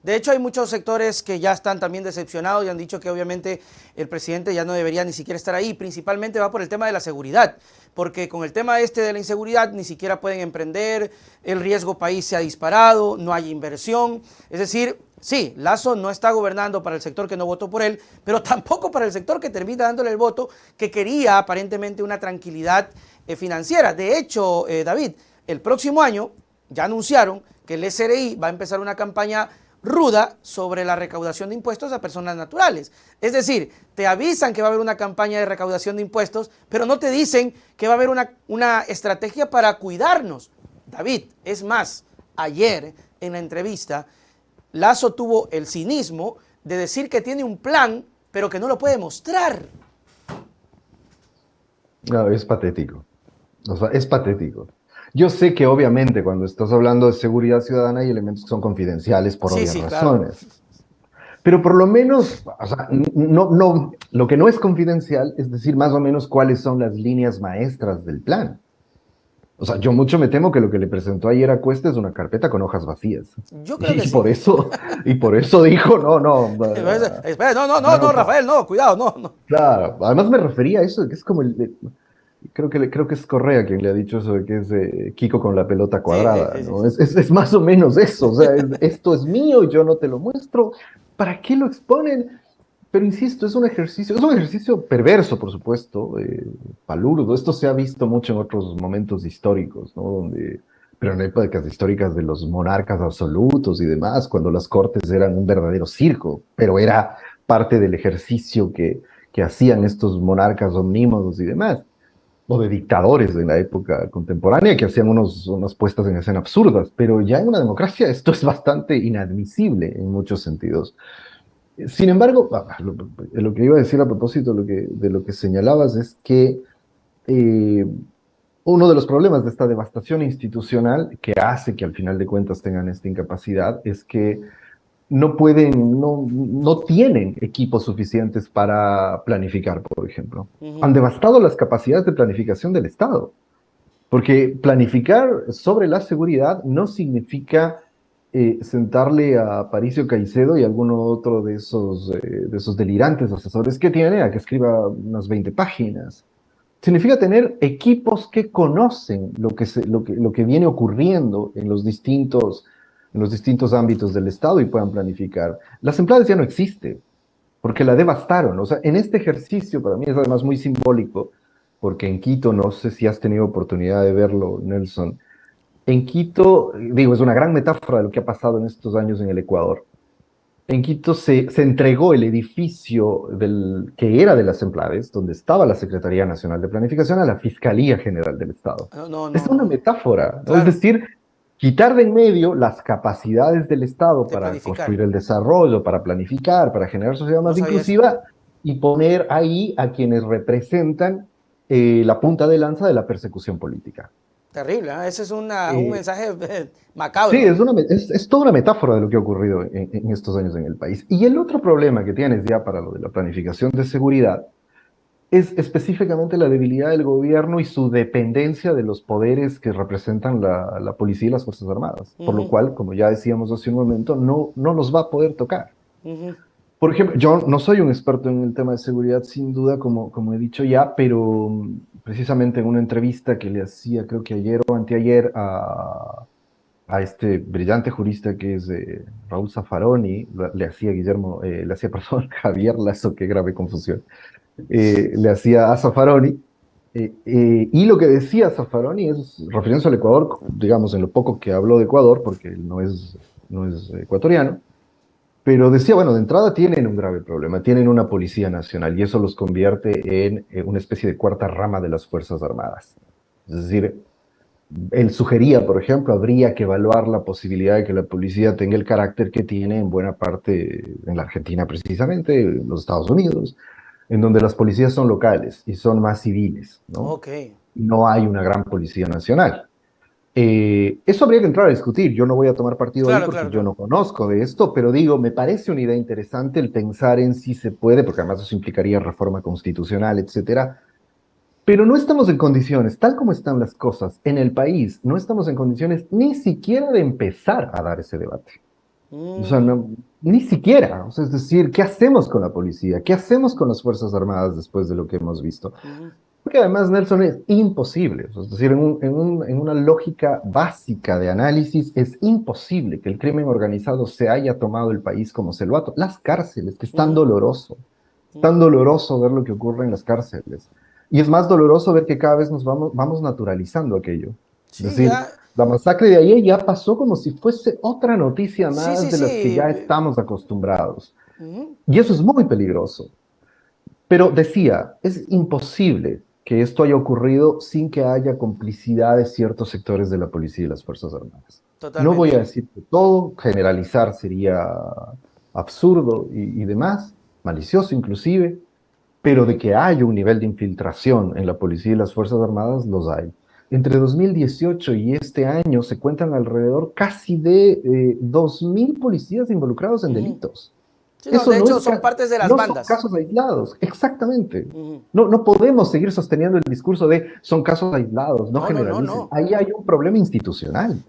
De hecho, hay muchos sectores que ya están también decepcionados y han dicho que obviamente el presidente ya no debería ni siquiera estar ahí. Principalmente va por el tema de la seguridad, porque con el tema este de la inseguridad ni siquiera pueden emprender, el riesgo país se ha disparado, no hay inversión. Es decir, sí, Lasso no está gobernando para el sector que no votó por él, pero tampoco para el sector que termina dándole el voto, que quería aparentemente una tranquilidad financiera. De hecho, David, el próximo año ya anunciaron que el SRI va a empezar una campaña ruda sobre la recaudación de impuestos a personas naturales. Es decir, te avisan que va a haber una campaña de recaudación de impuestos, pero no te dicen que va a haber una estrategia para cuidarnos. David, es más, ayer en la entrevista, Lasso tuvo el cinismo de decir que tiene un plan, pero que no lo puede mostrar. No, es patético. O sea, es patético. Yo sé que obviamente cuando estás hablando de seguridad ciudadana hay elementos que son confidenciales por Sí, obvias sí, claro. razones. Pero por lo menos, o sea, lo que no es confidencial es decir más o menos cuáles son las líneas maestras del plan. O sea, yo mucho me temo que lo que le presentó ayer a Cuesta es una carpeta con hojas vacías. Yo creo que Y sí. por eso, y por eso dijo, no, no, Espera, no, no, no, no, no, Rafael, no, cuidado, no, no. claro. Además me refería a eso, que es como creo que es Correa quien le ha dicho eso de que es Kiko con la pelota Sí, sí, cuadrada, sí, sí, ¿no? sí. Es más o menos eso, o sea, esto es mío y yo no te lo muestro, ¿para qué lo exponen? Pero insisto, es un ejercicio perverso, por supuesto, palurdo. Esto se ha visto mucho en otros momentos históricos, ¿no? Pero en épocas históricas de los monarcas absolutos y demás, cuando las cortes eran un verdadero circo, pero era parte del ejercicio que hacían estos monarcas omnímodos y demás, o de dictadores en la época contemporánea que hacían unas puestas en escena absurdas, pero ya en una democracia esto es bastante inadmisible en muchos sentidos. Sin embargo, lo que iba a decir a propósito de lo que señalabas es que eh, uno de los problemas de esta devastación institucional que hace que al final de cuentas tengan esta incapacidad es que no tienen equipos suficientes para planificar, por ejemplo. Han Ujú. devastado las capacidades de planificación del Estado. Porque planificar sobre la seguridad no significa sentarle a Patricio Caicedo y alguno otro de esos delirantes asesores que tiene a que escriba unas 20 páginas. Significa tener equipos que conocen lo que viene ocurriendo en los distintos ámbitos del Estado y puedan planificar. La empleadas ya no existe, porque la devastaron. O sea, en este ejercicio, para mí es además muy simbólico, porque en Quito, no sé si has tenido oportunidad de verlo, Nelson, en Quito, digo, es una gran metáfora de lo que ha pasado en estos años en el Ecuador. En Quito se entregó el edificio que era de las Emplades, donde estaba la Secretaría Nacional de Planificación, a la Fiscalía General del Estado. No, no, Es no, una no. metáfora, ¿no? Es Claro, decir, quitar de en medio las capacidades del Estado de para planificar. construir el desarrollo, para planificar, para generar sociedad No más sabía eso. inclusiva y poner ahí a quienes representan la punta de lanza de la persecución política. Terrible, ¿eh? Ese es un Eh, mensaje Sí, macabro. es toda una metáfora de lo que ha ocurrido en estos años en el país. Y el otro problema que tienes ya para lo de la planificación de seguridad es específicamente la debilidad del gobierno y su dependencia de los poderes que representan la policía y las Fuerzas Armadas, por lo Ujú, cual, como ya decíamos hace un momento, no los va a poder tocar. ujú. Por ejemplo, yo no soy un experto en el tema de seguridad, sin duda, como he dicho ya, pero precisamente en una entrevista que le hacía, creo que ayer o anteayer, a este brillante jurista que es Raúl Zaffaroni, le hacía perdón, Javier Lazo, qué grave confusión, le hacía a Zaffaroni, y lo que decía Zaffaroni es, refiriéndose al Ecuador, digamos, en lo poco que habló de Ecuador, porque él no es ecuatoriano, pero decía, bueno, de entrada tienen un grave problema, tienen una policía nacional y eso los convierte en una especie de cuarta rama de las Fuerzas Armadas. Es decir, él sugería, por ejemplo, habría que evaluar la posibilidad de que la policía tenga el carácter que tiene en buena parte en la Argentina precisamente, en los Estados Unidos, en donde las policías son locales y son más civiles, ¿no? Ok, No hay una gran policía nacional. Eso habría que entrar a discutir. Yo no voy a tomar partido ahí claro, porque claro, yo claro. no conozco de esto, pero digo, me parece una idea interesante el pensar en si se puede, porque además eso implicaría reforma constitucional, etcétera, pero no estamos en condiciones, tal como están las cosas en el país, no estamos en condiciones ni siquiera de empezar a dar ese debate. O sea, ni siquiera. O sea, es decir, ¿qué hacemos con la policía? ¿Qué hacemos con las Fuerzas Armadas después de lo que hemos visto? Porque además, Nelson, es imposible. O sea, es decir, en una lógica básica de análisis, es imposible que el crimen organizado se haya tomado el país como se lo ha tomado. Las cárceles, que es tan doloroso. Es tan doloroso ver lo que ocurre en las cárceles. Y es más doloroso ver que cada vez vamos naturalizando aquello. Es Sí, decir, ya. la masacre de ayer ya pasó como si fuese otra noticia Sí, más sí, de las que sí. ya estamos acostumbrados. Ujú, Y eso es muy peligroso. Pero decía, es imposible que esto haya ocurrido sin que haya complicidad de ciertos sectores de la policía y las Fuerzas Armadas. No voy a totalmente. decir que todo, generalizar sería absurdo y demás, malicioso inclusive, pero de que hay un nivel de infiltración en la policía y las Fuerzas Armadas, los hay. Entre 2018 y este año se cuentan alrededor casi de 2.000 policías involucrados en Ujú. delitos. Sí, no, Eso de hecho son partes de las no son bandas. casos aislados, exactamente. Ujú. No, no podemos seguir sosteniendo el discurso de son casos aislados, no No, no, no, generalicen. no. Ahí hay un problema institucional.